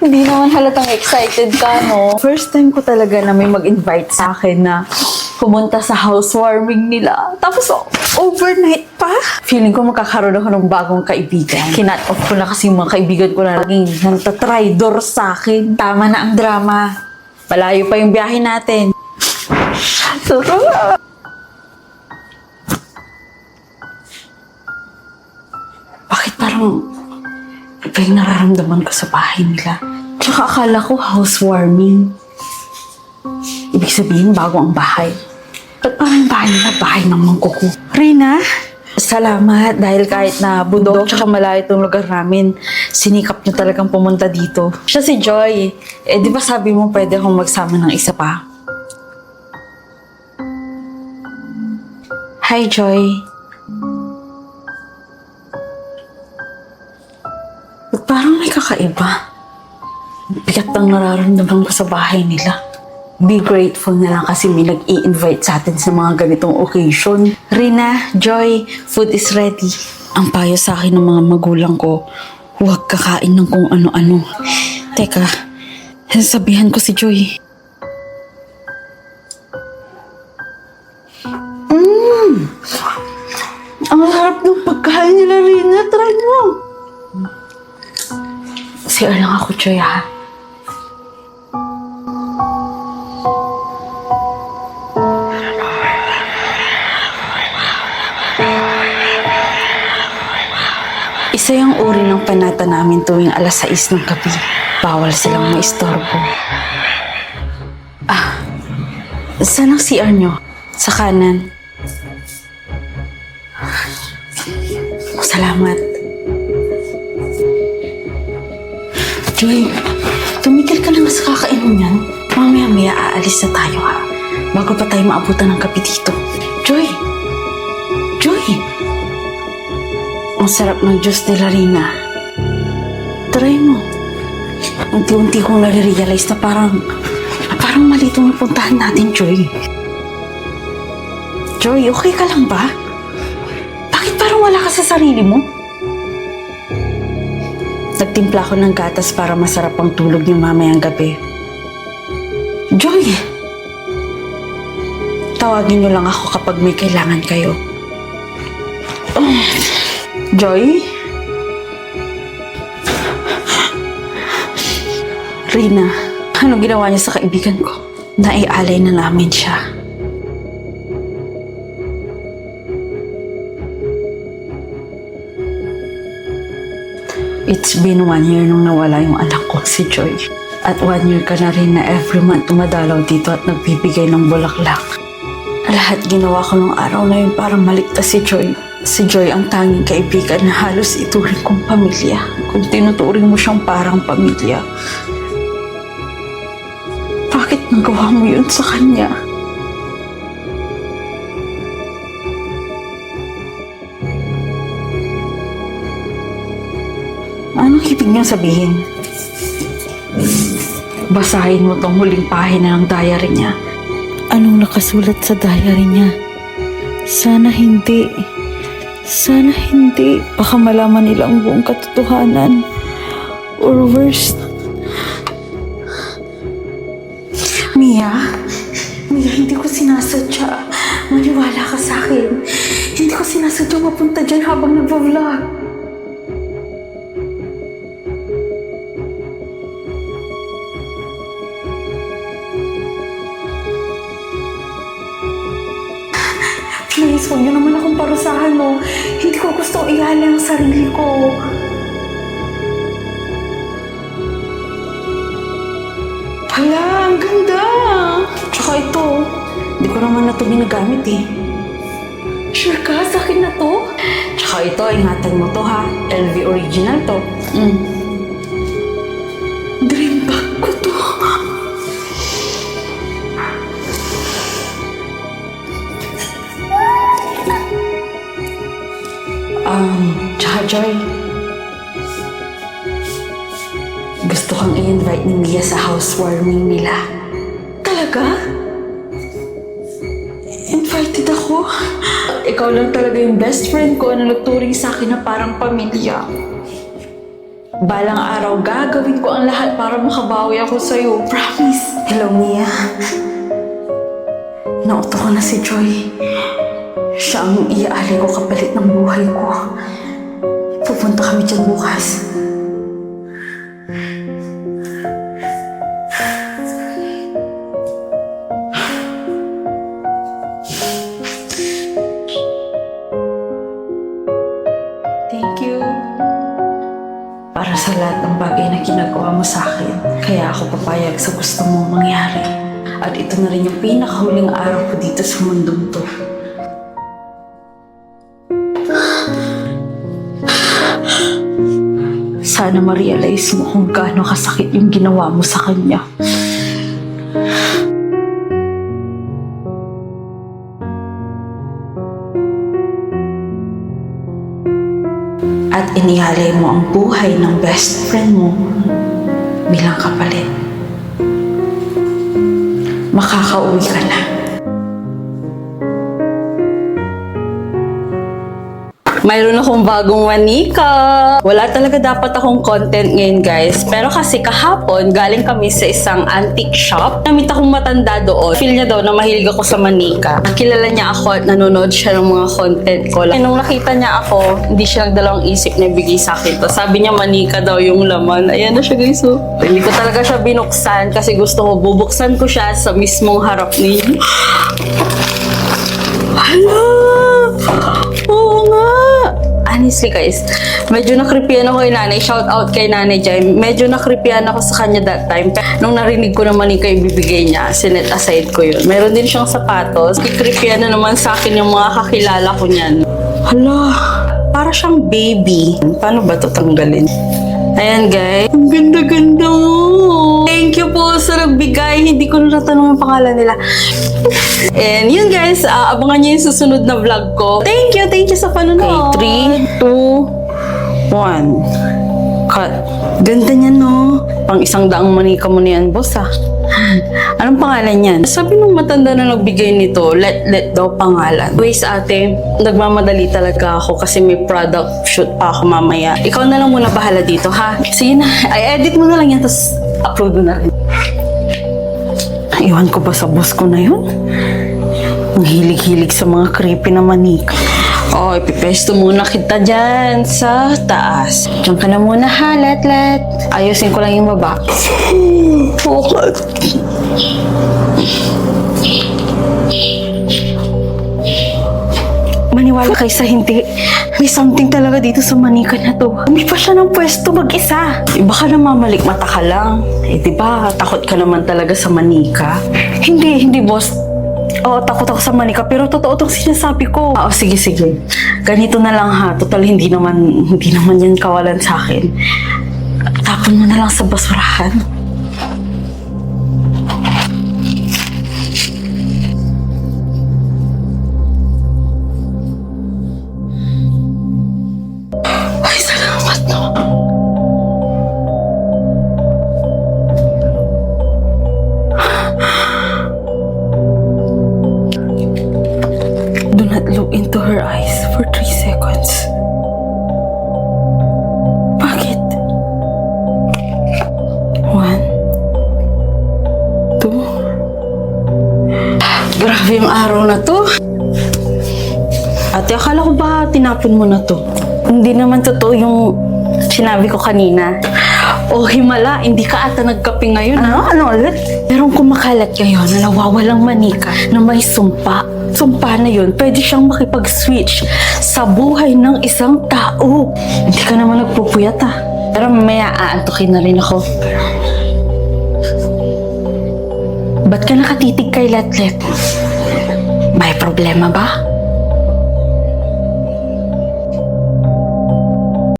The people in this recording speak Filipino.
Hindi naman halatang excited ka, no? First time ko talaga na may mag-invite sa akin na pumunta sa housewarming nila. Tapos, overnight pa. Feeling ko magkakaroon ako ng bagong kaibigan. Kinat off ko na kasi yung mga kaibigan ko na laging nantatry-door sa akin. Tama na ang drama. Malayo pa yung biyahe natin. Sarap! Bakit parang iba yung nararamdaman ko sa bahay nila? Tsaka akala ko housewarming. Ibig sabihin, bago ang bahay. Ba't parang bahay nila, bahay ng mangkuko? Rina, salamat dahil kahit na bundok tsaka malayo itong lugar namin, sinikap niyo talagang pumunta dito. Siya si Joy. Eh, di ba sabi mo pwede akong magsama ng isa pa? Hi, Joy. Ba't parang may kakaiba? Bigat ang nararamdaman ko sa bahay nila. Be grateful na lang kasi may nag-i-invite sa atin sa mga ganitong occasion. Rina, Joy, food is ready. Ang payo sa akin ng mga magulang ko, huwag kakain ng kung ano-ano. Teka, sabihan ko si Joy. Ang harap ng pagkain nila, Rina. Try mo. CR lang ako, Joy, ha? Isa yung uri ng panata namin tuwing alas 6 ng gabi. Bawal silang maistorbo. Saan ang CR nyo? Sa kanan. Salamat. Joy, tumigil ka na nga sa kakainom yan. Mamaya-maya aalis na tayo, ha? Bago pa tayo maabutan ng gabi dito. Joy! Joy! Ang sarap ng juice nila, Rina. Try mo. Unti-unti kong nare-realize na parang mali itong napuntahan natin, Joy. Joy, okay ka lang ba? Bakit parang wala ka sa sarili mo? Nagtimpla ko ng gatas para masarap ang tulog niyo mamayang gabi. Joy! Tawagin niyo lang ako kapag may kailangan kayo. Joy? Rina, anong ginawa niya sa kaibigan ko? Naialay na namin siya. It's been 1 year nung nawala yung anak ko, si Joy. At 1 year ka na rin na every month tumadalaw dito at nagbibigay ng bulaklak. Lahat ginawa ko nung araw na yun para maligtas si Joy. Si Joy ang tanging kaibigan na halos ituring kong pamilya. Kung tinuturing mo siyang parang pamilya. Bakit nagawa mo yun sa kanya? Anong ibig niyang sabihin? Basahin mo tong huling pahina ng diary niya. Anong nakasulat sa diary niya? Sana hindi. Sana hindi. Baka malaman nila ang buong katotohanan. Or worse. Mia? Mia, hindi ko sinasadya. Maniwala ka sa akin. Hindi ko sinasadya mapunta dyan habang nagva-vlog. Please, huwag niyo naman akong parusahan, no? Hindi ko gustong ihalay ang sarili ko. Hala, ang ganda! Tsaka ito, hindi ko naman na ito ginagamit, eh. Sure ka? Sa akin na to? Tsaka ito, ingatan mo to, ha? LV original to. Dream bag ko to. Tsaka Joy, gusto kang i-invite ni Mia sa housewarming nila. Talaga? Invited ako? Ikaw lang talaga yung best friend ko na nagturing sa akin na parang pamilya. Balang araw, gagawin ko ang lahat para makabawi ako sa'yo. Promise. Hello, Mia. Nauto ko na si Joy. Siya ang iaali ko kapalit ng buhay ko. Pupunta kami dyan bukas. Thank you. Para sa lahat ng bagay na ginagawa mo sa akin, kaya ako papayag sa gusto mong mangyari. At ito na rin yung pinakahuling araw ko dito sa mundong to. Sana ma-realize mo kung gaano kasakit yung ginawa mo sa kanya. At inihalay mo ang buhay ng best friend mo bilang kapalit. Makakauwi ka na. Mayroon akong bagong manika. Wala talaga dapat akong content ngayon, guys. Pero kasi kahapon, galing kami sa isang antique shop. Namit akong matanda doon. Feel niya daw na mahilig ako sa manika. Nakilala niya ako at nanonood siya ng mga content ko. Nung nakita niya ako, hindi siya nagdalawang isip na ibigay sa akin to. Sabi niya manika daw yung laman. Ayan na siya, guys. Oh. Hindi ko talaga siya binuksan kasi gusto ko bubuksan ko siya sa mismong harap niya. Hala! Oo nga! Honestly guys, medyo nakripian ako kay nanay. Shout out kay nanay Jai. Medyo nakripian ako sa kanya that time. Nung narinig ko naman ikaw ibibigay niya, sinet aside ko yun. Meron din siyang sapatos. Kikripian na naman sa akin yung mga kakilala ko niyan. Hala, para siyang baby. Paano ba ito tanggalin? Ayan guys. Ang ganda-ganda mo. Thank you po sa nagbigay. Hindi ko natanong ang pangalan nila. And yun guys, abangan nyo yung susunod na vlog ko. Thank you sa panonood. Okay, 3, 2, 1. Cut. Ganda niya no. Pang 100 manika mo niyan, boss ah. Anong pangalan niyan? Sabi nung matanda na nagbigay nito, let daw pangalan. Wait ate, nagmamadali talaga ako kasi may product shoot pa ako mamaya. Ikaw na lang muna bahala dito ha. Sige na, ay edit mo na lang yan tapos upload mo na rin. Iwan ko ba sa boss ko na yun? Ang hilig-hilig sa mga creepy na manika. Oh, ipipesto muna kita dyan sa taas. Diyan ka na muna ha, let. Ayusin ko lang yung baba. Okay. Maniwala kayo sa hindi. May something talaga dito sa manika na to. Hindi pa siya ng pwesto mag-isa. Baka namamalik mata ka lang. Eh, diba, takot ka naman talaga sa manika? Hindi, boss. Oo, takot ako sa manika, pero totoo itong sinasabi ko. Oo, sige. Ganito na lang ha. Total, hindi naman yan kawalan sa akin. Tapon mo na lang sa basurahan. Ay, salamat no. Do not look into her eyes for 3 seconds. Bakit? 1, 2. Grabe yung araw na to. Ate, akala ko ba tinapon mo na to? Hindi naman totoo yung sinabi ko kanina. O himala, hindi ka ata nagkape ngayon. Ano ulit? Merong kumakalat ngayon na nawawalang manika na may sumpa. Sumpa na yun, pwede siyang makipag-switch sa buhay ng isang tao. Hindi ka naman nagpupuyat ah. Pero mamaya aantukin na rin ako. Ba't ka nakatitig kay Letlet? May problema ba?